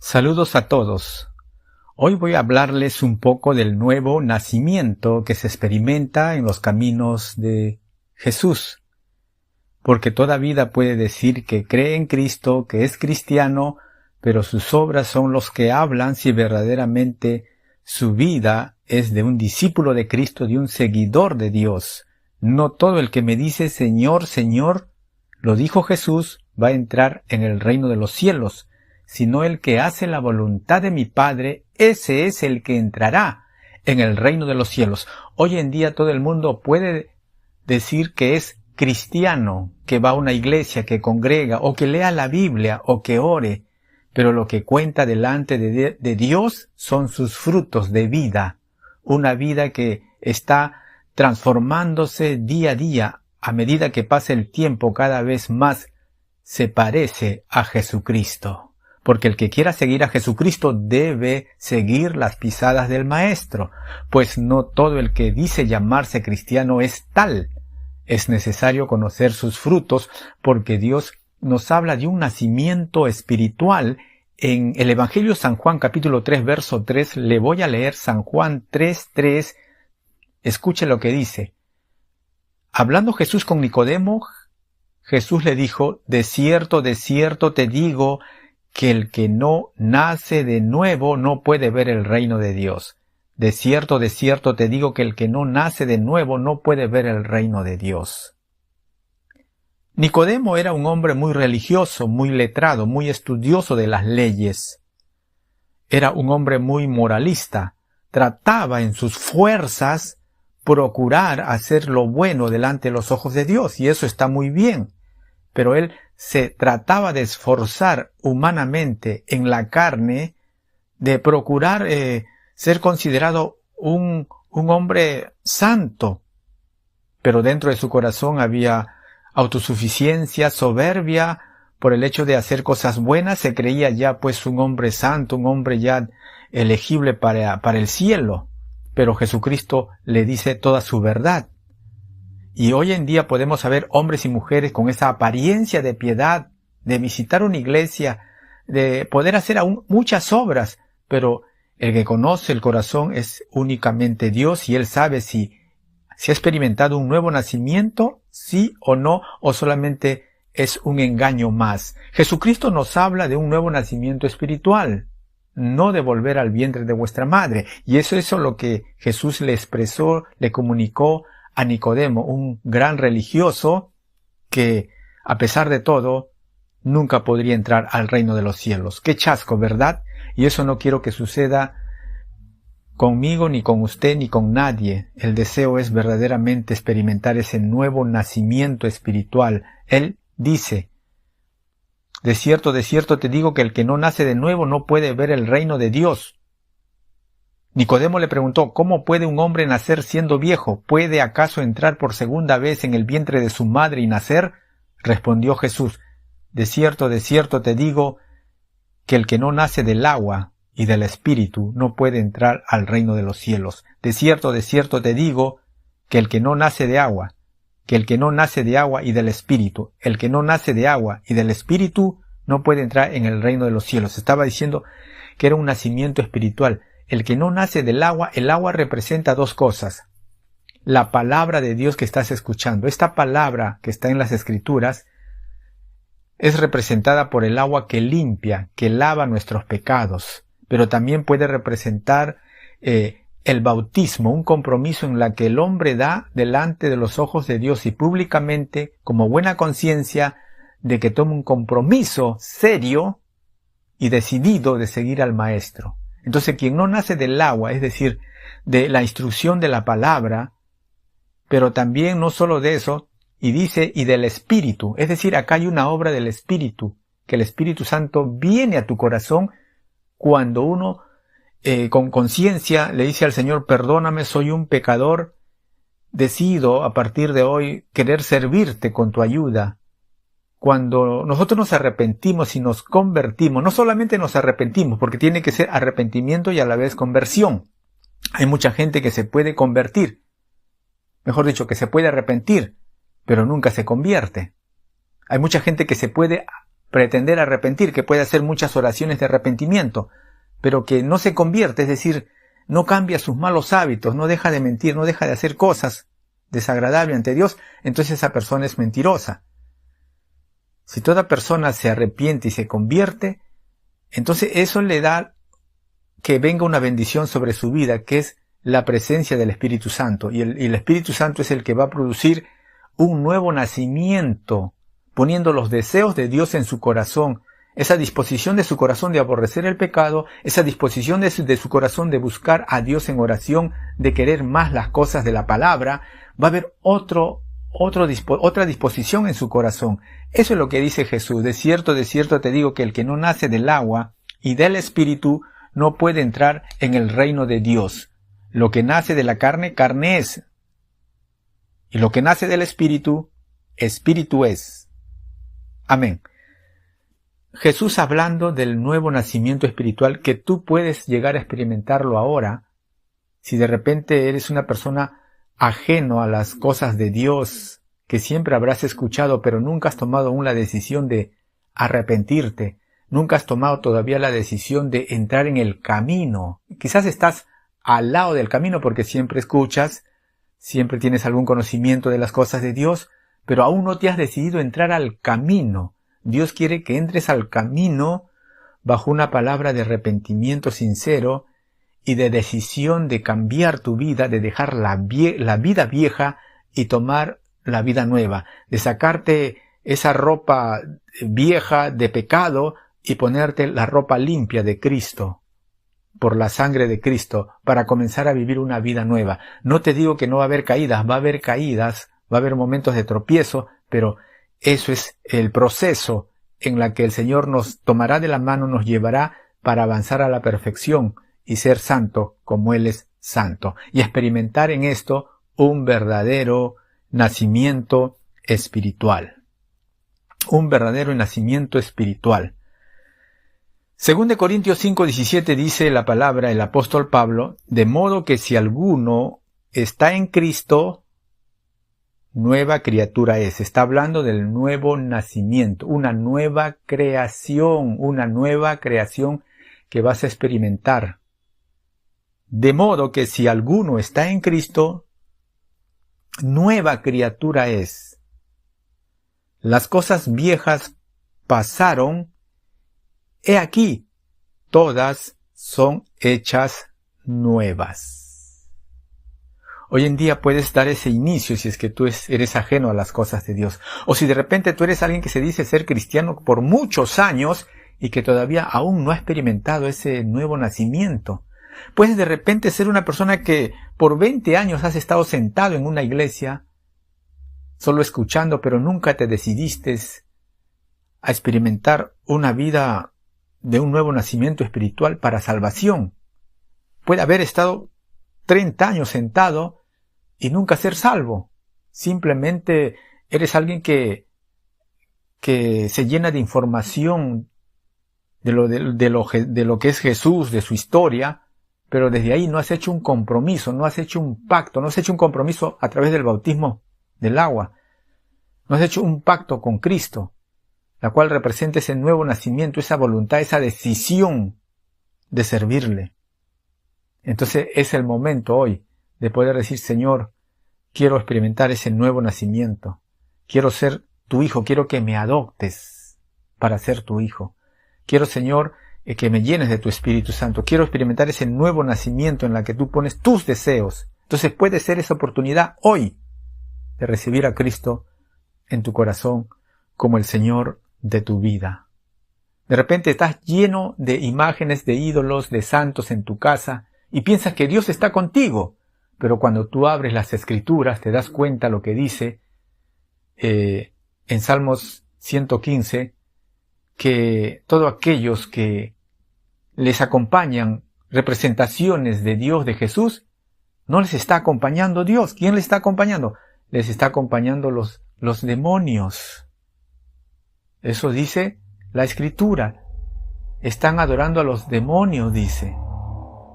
Saludos a todos. Hoy voy a hablarles un poco del nuevo nacimiento que se experimenta en los caminos de Jesús. Porque toda vida puede decir que cree en Cristo, que es cristiano, pero sus obras son los que hablan si verdaderamente su vida es de un discípulo de Cristo, de un seguidor de Dios. No todo el que me dice Señor, Señor, lo dijo Jesús, va a entrar en el reino de los cielos, sino el que hace la voluntad de mi Padre, ese es el que entrará en el reino de los cielos. Hoy en día todo el mundo puede decir que es cristiano, que va a una iglesia, que congrega, o que lea la Biblia, o que ore, pero lo que cuenta delante de Dios son sus frutos de vida, una vida que está transformándose día a día, a medida que pasa el tiempo cada vez más se parece a Jesucristo. Porque el que quiera seguir a Jesucristo debe seguir las pisadas del Maestro, pues no todo el que dice llamarse cristiano es tal. Es necesario conocer sus frutos, porque Dios nos habla de un nacimiento espiritual. En el Evangelio San Juan capítulo 3 verso 3, le voy a leer San Juan 3:3. Escuche lo que dice. Hablando Jesús con Nicodemo, Jesús le dijo, de cierto te digo, que el que no nace de nuevo no puede ver el reino de Dios. De cierto te digo que el que no nace de nuevo no puede ver el reino de Dios. Nicodemo era un hombre muy religioso, muy letrado, muy estudioso de las leyes. Era un hombre muy moralista. Trataba en sus fuerzas procurar hacer lo bueno delante de los ojos de Dios, y eso está muy bien. Pero él se trataba de esforzar humanamente en la carne, de procurar ser considerado un hombre santo. Pero dentro de su corazón había autosuficiencia, soberbia, por el hecho de hacer cosas buenas, se creía ya pues un hombre santo, un hombre ya elegible para el cielo. Pero Jesucristo le dice toda su verdad. Y hoy en día podemos ver hombres y mujeres con esa apariencia de piedad, de visitar una iglesia, de poder hacer aún muchas obras, pero el que conoce el corazón es únicamente Dios, y Él sabe si ha experimentado un nuevo nacimiento, sí o no, o solamente es un engaño más. Jesucristo nos habla de un nuevo nacimiento espiritual, no de volver al vientre de vuestra madre. Y eso es lo que Jesús le expresó, le comunicó a Nicodemo, un gran religioso que, a pesar de todo, nunca podría entrar al reino de los cielos. ¡Qué chasco!, ¿verdad? Y eso no quiero que suceda conmigo, ni con usted, ni con nadie. El deseo es verdaderamente experimentar ese nuevo nacimiento espiritual. Él dice, de cierto te digo que el que no nace de nuevo no puede ver el reino de Dios. Nicodemo le preguntó, ¿cómo puede un hombre nacer siendo viejo? ¿Puede acaso entrar por segunda vez en el vientre de su madre y nacer? Respondió Jesús, de cierto te digo, que el que no nace del agua y del Espíritu no puede entrar al reino de los cielos. De cierto te digo, que el que no nace de agua, y del Espíritu, el que no nace de agua y del Espíritu no puede entrar en el reino de los cielos. Estaba diciendo que era un nacimiento espiritual. El que no nace del agua, el agua representa dos cosas. La palabra de Dios que estás escuchando. Esta palabra que está en las Escrituras es representada por el agua que limpia, que lava nuestros pecados. Pero también puede representar el bautismo, un compromiso en la que el hombre da delante de los ojos de Dios y públicamente, como buena conciencia, de que toma un compromiso serio y decidido de seguir al Maestro. Entonces, quien no nace del agua, es decir, de la instrucción de la palabra, pero también no solo de eso, y dice, y del Espíritu, es decir, acá hay una obra del Espíritu, que el Espíritu Santo viene a tu corazón cuando uno, con conciencia, le dice al Señor, perdóname, soy un pecador, decido a partir de hoy querer servirte con tu ayuda. Cuando nosotros nos arrepentimos y nos convertimos, no solamente nos arrepentimos, porque tiene que ser arrepentimiento y a la vez conversión. Hay mucha gente que se puede convertir, mejor dicho, que se puede arrepentir, pero nunca se convierte. Hay mucha gente que se puede pretender arrepentir, que puede hacer muchas oraciones de arrepentimiento, pero que no se convierte, es decir, no cambia sus malos hábitos, no deja de mentir, no deja de hacer cosas desagradables ante Dios, entonces esa persona es mentirosa. Si toda persona se arrepiente y se convierte, entonces eso le da que venga una bendición sobre su vida, que es la presencia del Espíritu Santo. Y el Espíritu Santo es el que va a producir un nuevo nacimiento, poniendo los deseos de Dios en su corazón, esa disposición de su corazón de aborrecer el pecado, esa disposición de su corazón de buscar a Dios en oración, de querer más las cosas de la palabra. Va a haber otra disposición en su corazón. Eso es lo que dice Jesús. De cierto te digo que el que no nace del agua y del Espíritu no puede entrar en el reino de Dios. Lo que nace de la carne, carne es. Y lo que nace del Espíritu, Espíritu es. Amén. Jesús hablando del nuevo nacimiento espiritual que tú puedes llegar a experimentarlo ahora, si de repente eres una persona ajeno a las cosas de Dios, que siempre habrás escuchado, pero nunca has tomado aún la decisión de arrepentirte, nunca has tomado todavía la decisión de entrar en el camino. Quizás estás al lado del camino porque siempre escuchas, siempre tienes algún conocimiento de las cosas de Dios, pero aún no te has decidido entrar al camino. Dios quiere que entres al camino bajo una palabra de arrepentimiento sincero y de decisión de cambiar tu vida, de dejar la vida vieja y tomar la vida nueva, de sacarte esa ropa vieja de pecado y ponerte la ropa limpia de Cristo, por la sangre de Cristo, para comenzar a vivir una vida nueva. No te digo que no va a haber caídas, va a haber caídas, va a haber momentos de tropiezo, pero eso es el proceso en la que el Señor nos tomará de la mano, nos llevará para avanzar a la perfección y ser santo como Él es santo, y experimentar en esto un verdadero nacimiento espiritual. Un verdadero nacimiento espiritual. Según de Corintios 5:17 dice la palabra, el apóstol Pablo, de modo que si alguno está en Cristo, nueva criatura es. Está hablando del nuevo nacimiento, una nueva creación que vas a experimentar. De modo que si alguno está en Cristo, nueva criatura es. Las cosas viejas pasaron, he aquí, todas son hechas nuevas. Hoy en día puedes dar ese inicio si es que tú eres ajeno a las cosas de Dios. O si de repente tú eres alguien que se dice ser cristiano por muchos años y que todavía aún no ha experimentado ese nuevo nacimiento. Puedes de repente ser una persona que por 20 años has estado sentado en una iglesia, solo escuchando, pero nunca te decidiste a experimentar una vida de un nuevo nacimiento espiritual para salvación. Puede haber estado 30 años sentado y nunca ser salvo. Simplemente eres alguien que se llena de información de lo que es Jesús, de su historia, pero desde ahí no has hecho un compromiso, no has hecho un pacto, no has hecho un compromiso a través del bautismo del agua. No has hecho un pacto con Cristo, la cual representa ese nuevo nacimiento, esa voluntad, esa decisión de servirle. Entonces es el momento hoy de poder decir, Señor, quiero experimentar ese nuevo nacimiento. Quiero ser tu hijo, quiero que me adoptes para ser tu hijo. Quiero, Señor, que me llenes de tu Espíritu Santo. Quiero experimentar ese nuevo nacimiento en la que tú pones tus deseos. Entonces puede ser esa oportunidad hoy de recibir a Cristo en tu corazón como el Señor de tu vida. De repente estás lleno de imágenes de ídolos, de santos en tu casa, y piensas que Dios está contigo, pero cuando tú abres las Escrituras te das cuenta lo que dice en Salmos 115, que todos aquellos que les acompañan representaciones de Dios, de Jesús, no les está acompañando Dios. ¿Quién les está acompañando? Les está acompañando los demonios. Eso dice la Escritura. Están adorando a los demonios, dice.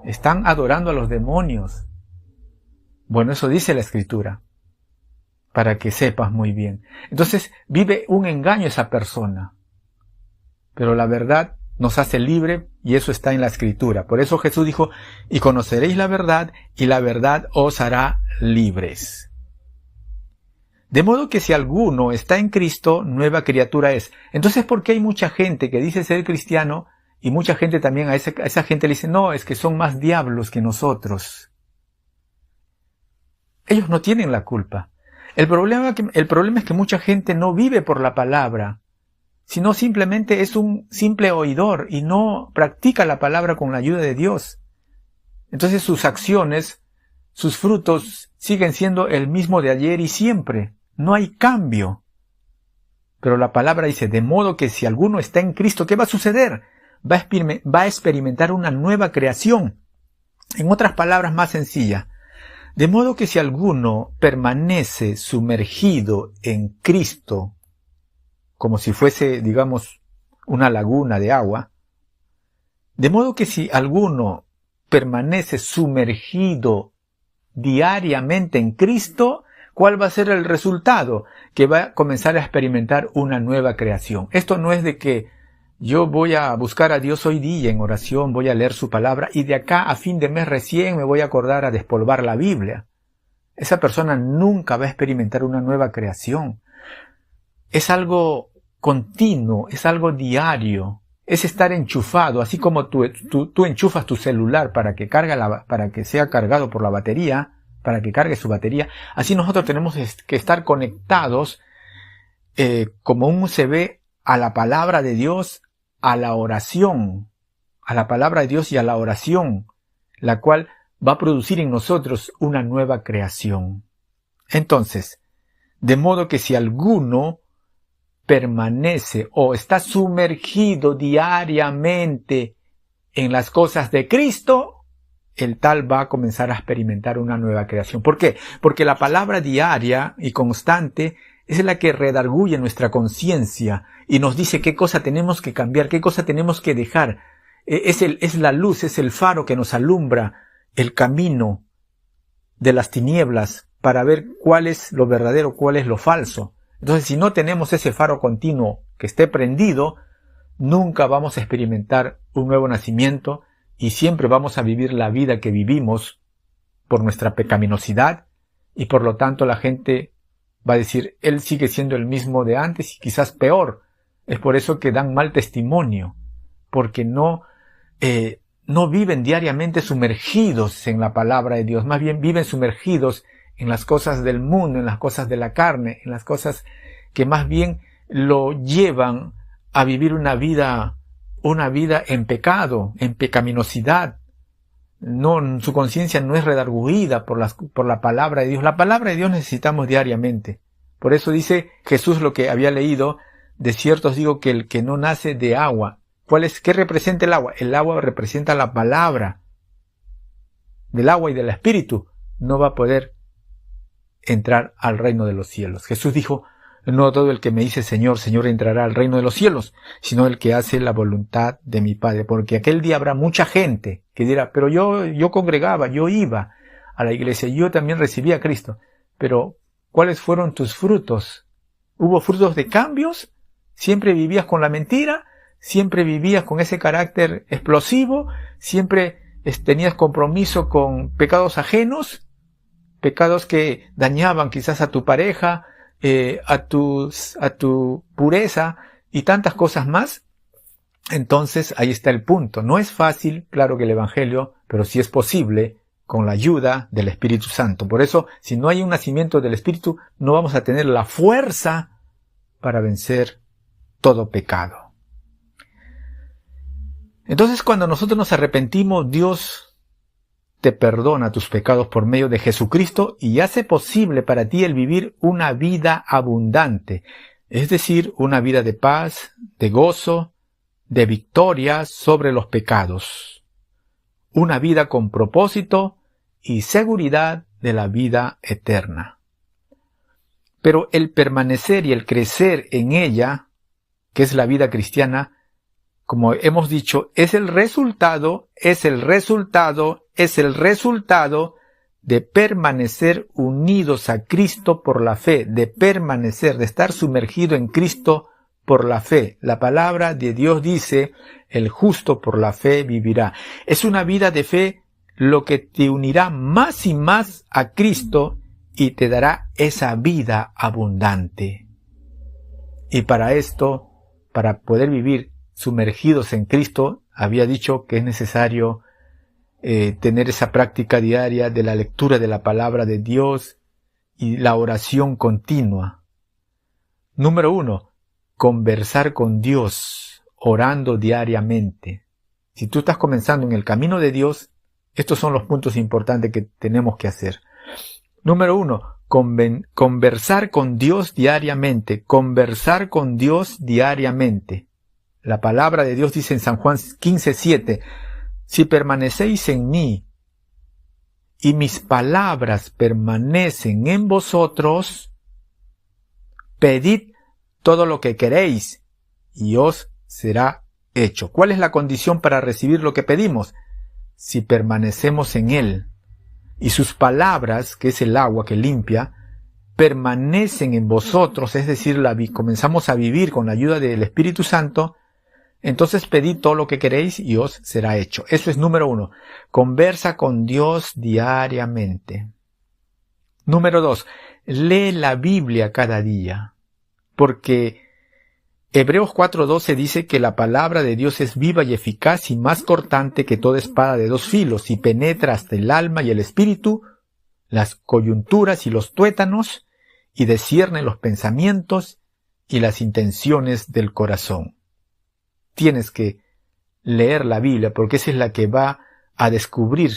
Están adorando a los demonios. Bueno, eso dice la Escritura, para que sepas muy bien. Entonces vive un engaño esa persona. pero la verdad nos hace libre y eso está en la Escritura. Por eso Jesús dijo, y conoceréis la verdad y la verdad os hará libres. De modo que si alguno está en Cristo, nueva criatura es. Entonces, ¿por qué hay mucha gente que dice ser cristiano y mucha gente también a esa gente le dice, no, es que son más diablos que nosotros? Ellos no tienen la culpa. El problema es que mucha gente no vive por la palabra, sino simplemente es un simple oidor y no practica la palabra con la ayuda de Dios. Entonces sus acciones, sus frutos siguen siendo el mismo de ayer y siempre. No hay cambio. Pero la palabra dice, de modo que si alguno está en Cristo, ¿qué va a suceder? Va a experimentar una nueva creación. En otras palabras más sencillas, de modo que si alguno permanece sumergido en Cristo, como si fuese, digamos, una laguna de agua, de modo que si alguno permanece sumergido diariamente en Cristo, ¿cuál va a ser el resultado? Que va a comenzar a experimentar una nueva creación. Esto no es de que yo voy a buscar a Dios hoy día en oración, voy a leer su palabra y de acá a fin de mes recién me voy a acordar a despolvar la Biblia. Esa persona nunca va a experimentar una nueva creación. Es algo continuo, es algo diario, es estar enchufado, así como tú enchufas tu celular para que sea cargado por la batería, para que cargue su batería, así nosotros tenemos que estar conectados como un USB a la palabra de Dios, a la oración, a la palabra de Dios y a la oración, la cual va a producir en nosotros una nueva creación. Entonces, de modo que si alguno permanece o está sumergido diariamente en las cosas de Cristo, el tal va a comenzar a experimentar una nueva creación. ¿Por qué? Porque la palabra diaria y constante es la que redarguye nuestra conciencia y nos dice qué cosa tenemos que cambiar, qué cosa tenemos que dejar. Es la luz, es el faro que nos alumbra el camino de las tinieblas para ver cuál es lo verdadero, cuál es lo falso. Entonces, si no tenemos ese faro continuo que esté prendido, nunca vamos a experimentar un nuevo nacimiento y siempre vamos a vivir la vida que vivimos por nuestra pecaminosidad y por lo tanto la gente va a decir, él sigue siendo el mismo de antes y quizás peor. Es por eso que dan mal testimonio, porque no viven diariamente sumergidos en la palabra de Dios, más bien viven sumergidos en las cosas del mundo, en las cosas de la carne, en las cosas que más bien lo llevan a vivir una vida en pecado, en pecaminosidad. No, su conciencia no es redarguida por la palabra de Dios. La palabra de Dios necesitamos diariamente. Por eso dice Jesús lo que había leído, de cierto os digo que el que no nace de agua. ¿Qué representa el agua? El agua representa la palabra. Del agua y del espíritu no va a poder entrar al reino de los cielos. Jesús dijo, no todo el que me dice Señor, Señor entrará al reino de los cielos, sino el que hace la voluntad de mi Padre. Porque aquel día habrá mucha gente que dirá, pero yo congregaba, yo iba a la iglesia, yo también recibí a Cristo. Pero, ¿cuáles fueron tus frutos? ¿Hubo frutos de cambios? ¿Siempre vivías con la mentira? ¿Siempre vivías con ese carácter explosivo? ¿Siempre tenías compromiso con pecados ajenos? Pecados que dañaban quizás a tu pareja, a tu pureza y tantas cosas más. Entonces ahí está el punto. No es fácil, claro que el Evangelio, pero sí es posible con la ayuda del Espíritu Santo. Por eso, si no hay un nacimiento del Espíritu, no vamos a tener la fuerza para vencer todo pecado. Entonces, cuando nosotros nos arrepentimos, Dios te perdona tus pecados por medio de Jesucristo y hace posible para ti el vivir una vida abundante, es decir, una vida de paz, de gozo, de victoria sobre los pecados, una vida con propósito y seguridad de la vida eterna. Pero el permanecer y el crecer en ella, que es la vida cristiana, como hemos dicho, es el resultado de permanecer unidos a Cristo por la fe, de permanecer, de estar sumergido en Cristo por la fe. La palabra de Dios dice, el justo por la fe vivirá. Es una vida de fe lo que te unirá más y más a Cristo y te dará esa vida abundante. Y para esto, para poder vivir sumergidos en Cristo, había dicho que es necesario tener esa práctica diaria de la lectura de la palabra de Dios y la oración continua. Número 1, conversar con Dios, orando diariamente. Si tú estás comenzando en el camino de Dios, estos son los puntos importantes que tenemos que hacer. Número 1, conversar con Dios diariamente. Conversar con Dios diariamente. La palabra de Dios dice en San Juan 15:7, si permanecéis en mí y mis palabras permanecen en vosotros, pedid todo lo que queréis y os será hecho. ¿Cuál es la condición para recibir lo que pedimos? Si permanecemos en Él y sus palabras, que es el agua que limpia, permanecen en vosotros, es decir, comenzamos a vivir con la ayuda del Espíritu Santo, entonces pedid todo lo que queréis y os será hecho. Eso es número 1. Conversa con Dios diariamente. Número 2. Lee la Biblia cada día. Porque Hebreos 4:12 dice que la palabra de Dios es viva y eficaz y más cortante que toda espada de 2 filos y penetra hasta el alma y el espíritu, las coyunturas y los tuétanos, y discierne los pensamientos y las intenciones del corazón. Tienes que leer la Biblia porque esa es la que va a descubrir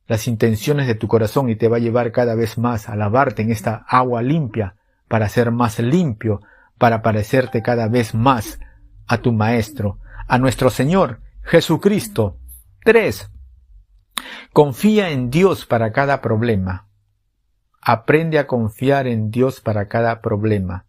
las intenciones de tu corazón y te va a llevar cada vez más a lavarte en esta agua limpia para ser más limpio, para parecerte cada vez más a tu Maestro, a nuestro Señor Jesucristo. 3. Confía en Dios para cada problema. Aprende a confiar en Dios para cada problema.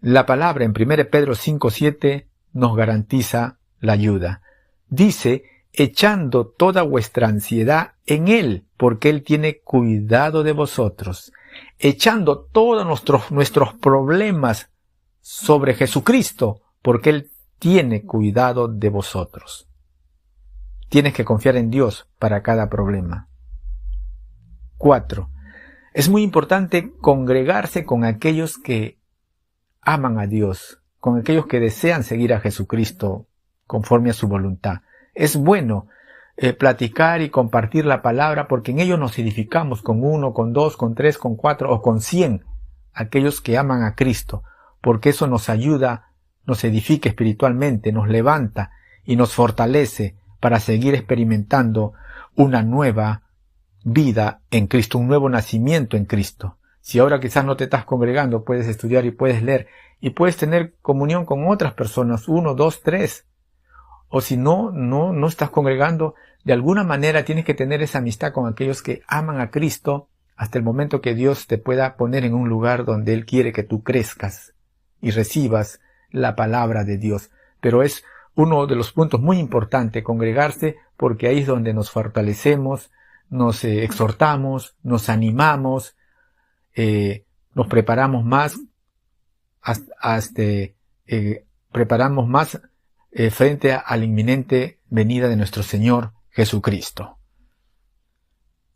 La palabra en 1 Pedro 5:7 nos garantiza la ayuda. Dice, echando toda vuestra ansiedad en Él, porque Él tiene cuidado de vosotros. Echando todos nuestros problemas sobre Jesucristo, porque Él tiene cuidado de vosotros. Tienes que confiar en Dios para cada problema. 4. Es muy importante congregarse con aquellos que aman a Dios, con aquellos que desean seguir a Jesucristo conforme a su voluntad. Es bueno platicar y compartir la palabra porque en ello nos edificamos con 1, con 2, con 3, con 4 o con 100, aquellos que aman a Cristo, porque eso nos ayuda, nos edifica espiritualmente, nos levanta y nos fortalece para seguir experimentando una nueva vida en Cristo, un nuevo nacimiento en Cristo. Si ahora quizás no te estás congregando, puedes estudiar y puedes leer y puedes tener comunión con otras personas, 1, 2, 3. O si no estás congregando, de alguna manera tienes que tener esa amistad con aquellos que aman a Cristo hasta el momento que Dios te pueda poner en un lugar donde Él quiere que tú crezcas y recibas la palabra de Dios. Pero es uno de los puntos muy importantes, congregarse, porque ahí es donde nos fortalecemos, nos exhortamos, nos animamos, nos preparamos más, preparamos más frente a la inminente venida de nuestro Señor Jesucristo.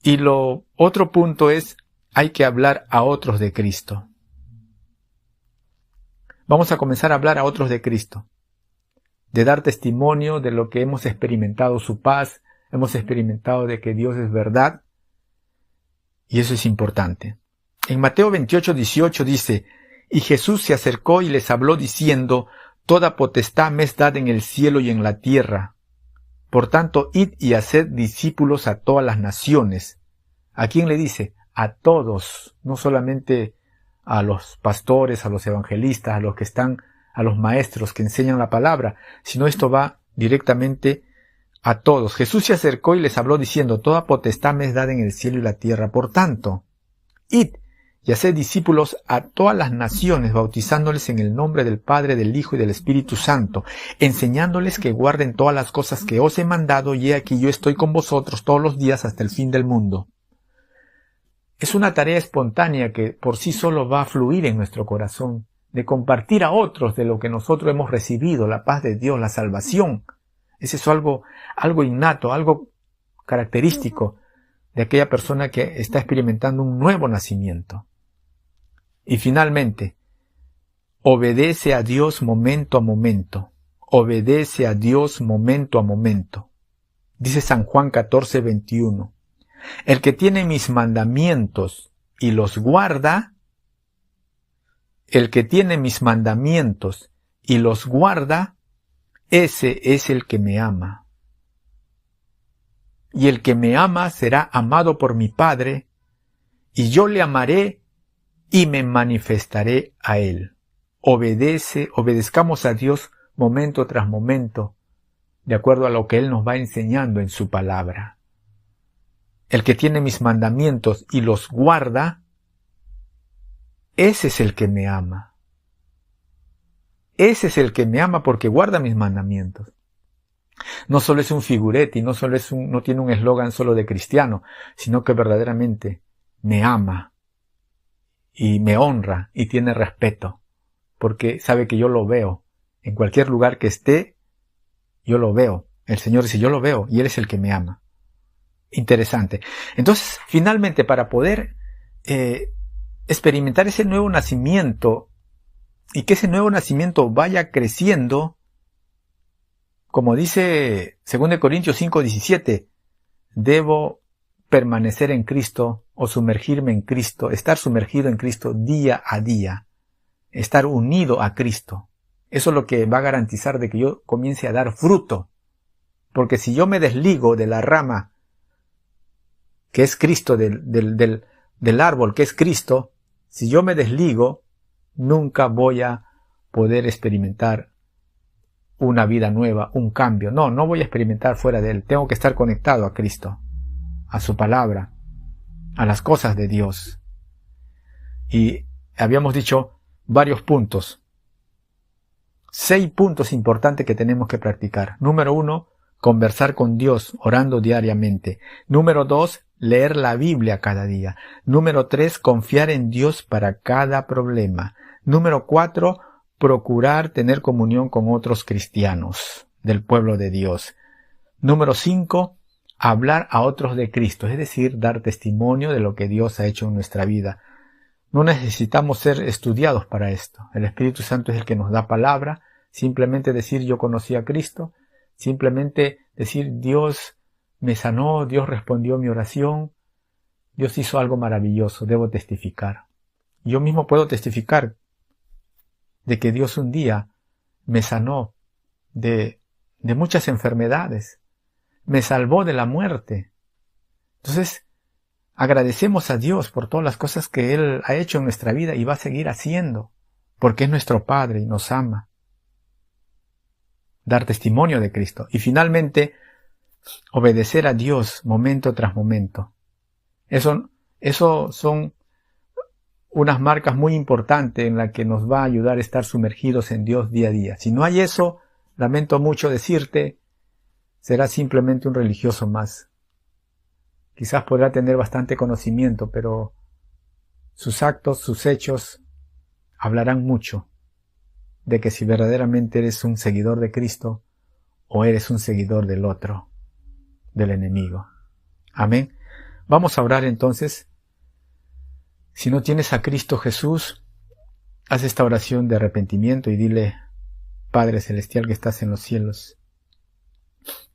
Y lo otro punto es, hay que hablar a otros de Cristo. Vamos a comenzar a hablar a otros de Cristo, de dar testimonio de lo que hemos experimentado, su paz, hemos experimentado de que Dios es verdad, y eso es importante. En Mateo 28:18 dice, y Jesús se acercó y les habló diciendo, toda potestad me es dada en el cielo y en la tierra. Por tanto, id y haced discípulos a todas las naciones. ¿A quién le dice? A todos, no solamente a los pastores, a los evangelistas, a los maestros que enseñan la palabra, sino esto va directamente a todos. Jesús se acercó y les habló diciendo, toda potestad me es dada en el cielo y la tierra. Por tanto, id y haced discípulos a todas las naciones, bautizándoles en el nombre del Padre, del Hijo y del Espíritu Santo, enseñándoles que guarden todas las cosas que os he mandado, y he aquí yo estoy con vosotros todos los días hasta el fin del mundo. Es una tarea espontánea que por sí solo va a fluir en nuestro corazón. de compartir a otros de lo que nosotros hemos recibido, la paz de Dios, la salvación. Ese es algo innato, algo característico de aquella persona que está experimentando un nuevo nacimiento. Y finalmente, obedece a Dios momento a momento. Obedece a Dios momento a momento. Dice San Juan 14:21. El que tiene mis mandamientos y los guarda, el que tiene mis mandamientos y los guarda, ese es el que me ama. Y el que me ama será amado por mi Padre, y yo le amaré y me manifestaré a él. Obedezcamos a Dios momento tras momento, de acuerdo a lo que Él nos va enseñando en su palabra. El que tiene mis mandamientos y los guarda, ese es el que me ama. Ese es el que me ama porque guarda mis mandamientos. No solo es un figurete y no tiene un eslogan solo de cristiano, sino que verdaderamente me ama y me honra y tiene respeto, porque sabe que yo lo veo. En cualquier lugar que esté, yo lo veo. El Señor dice, yo lo veo y Él es el que me ama. Interesante. Entonces, finalmente, para poder experimentar ese nuevo nacimiento y que ese nuevo nacimiento vaya creciendo, como dice 2 Corintios 5:17, debo permanecer en Cristo o sumergirme en Cristo, estar sumergido en Cristo día a día, estar unido a Cristo. Eso es lo que va a garantizar de que yo comience a dar fruto. Porque si yo me desligo de la rama que es Cristo, del árbol que es Cristo, si yo me desligo, nunca voy a poder experimentar una vida nueva, un cambio. No voy a experimentar fuera de Él. Tengo que estar conectado a Cristo, a su palabra, a las cosas de Dios. Y habíamos dicho varios puntos. 6 puntos importantes que tenemos que practicar. Número 1, conversar con Dios, orando diariamente. Número 2, leer la Biblia cada día. Número 3, confiar en Dios para cada problema. Número 4, procurar tener comunión con otros cristianos del pueblo de Dios. Número 5, hablar a otros de Cristo, es decir, dar testimonio de lo que Dios ha hecho en nuestra vida. No necesitamos ser estudiados para esto. El Espíritu Santo es el que nos da palabra. Simplemente decir yo conocí a Cristo. Simplemente decir Dios me sanó, Dios respondió mi oración. Dios hizo algo maravilloso, debo testificar. Yo mismo puedo testificar de que Dios un día me sanó de muchas enfermedades. Me salvó de la muerte. Entonces, agradecemos a Dios por todas las cosas que Él ha hecho en nuestra vida y va a seguir haciendo, porque es nuestro Padre y nos ama. Dar testimonio de Cristo. Y finalmente, obedecer a Dios momento tras momento. Eso son unas marcas muy importantes en las que nos va a ayudar a estar sumergidos en Dios día a día. Si no hay eso, lamento mucho decirte, será simplemente un religioso más. Quizás podrá tener bastante conocimiento, pero sus actos, sus hechos, hablarán mucho de que si verdaderamente eres un seguidor de Cristo o eres un seguidor del otro, del enemigo. Amén. Vamos a orar entonces. Si no tienes a Cristo Jesús, haz esta oración de arrepentimiento y dile, Padre Celestial que estás en los cielos,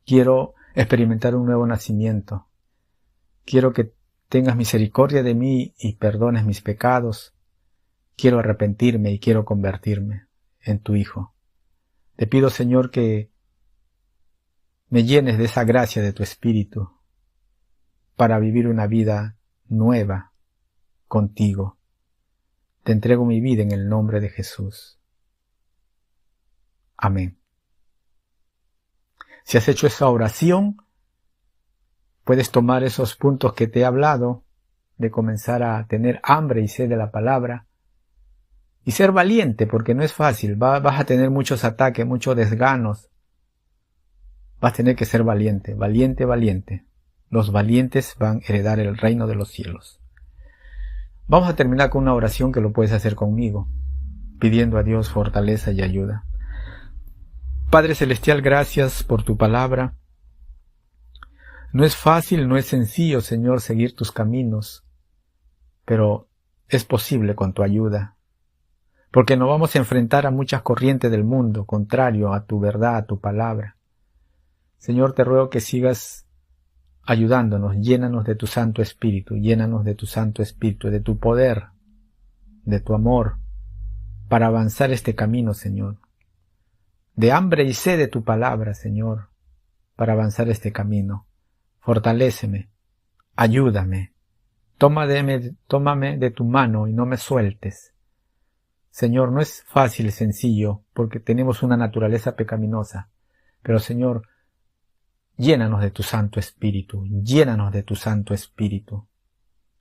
quiero experimentar un nuevo nacimiento. Quiero que tengas misericordia de mí y perdones mis pecados. Quiero arrepentirme y quiero convertirme en tu Hijo. Te pido, Señor, que me llenes de esa gracia de tu Espíritu para vivir una vida nueva contigo. Te entrego mi vida en el nombre de Jesús. Amén. Si has hecho esa oración, puedes tomar esos puntos que te he hablado, de comenzar a tener hambre y sed de la palabra, y ser valiente, porque no es fácil, vas a tener muchos ataques, muchos desganos, vas a tener que ser valiente, valiente, valiente. Los valientes van a heredar el reino de los cielos. Vamos a terminar con una oración que lo puedes hacer conmigo. pidiendo a Dios fortaleza y ayuda. Padre Celestial, gracias por tu palabra. No es fácil, no es sencillo, Señor, seguir tus caminos, pero es posible con tu ayuda, porque nos vamos a enfrentar a muchas corrientes del mundo, contrario a tu verdad, a tu palabra. Señor, te ruego que sigas ayudándonos, llénanos de tu Santo Espíritu, llénanos de tu Santo Espíritu, de tu poder, de tu amor, para avanzar este camino, Señor. De hambre y sed de tu palabra, Señor, para avanzar este camino. Fortaléceme, ayúdame, tómame de tu mano y no me sueltes. Señor, no es fácil, sencillo, porque tenemos una naturaleza pecaminosa, pero Señor, llénanos de tu Santo Espíritu, llénanos de tu Santo Espíritu,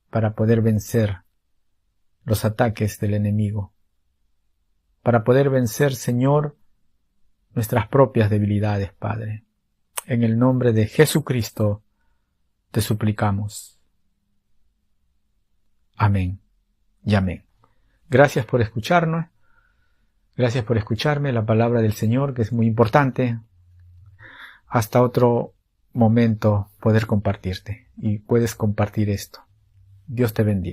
para poder vencer los ataques del enemigo, para poder vencer, Señor, nuestras propias debilidades, Padre. En el nombre de Jesucristo te suplicamos. Amén y amén. Gracias por escucharnos. Gracias por escucharme la palabra del Señor, que es muy importante. Hasta otro momento poder compartirte. Y puedes compartir esto. Dios te bendiga.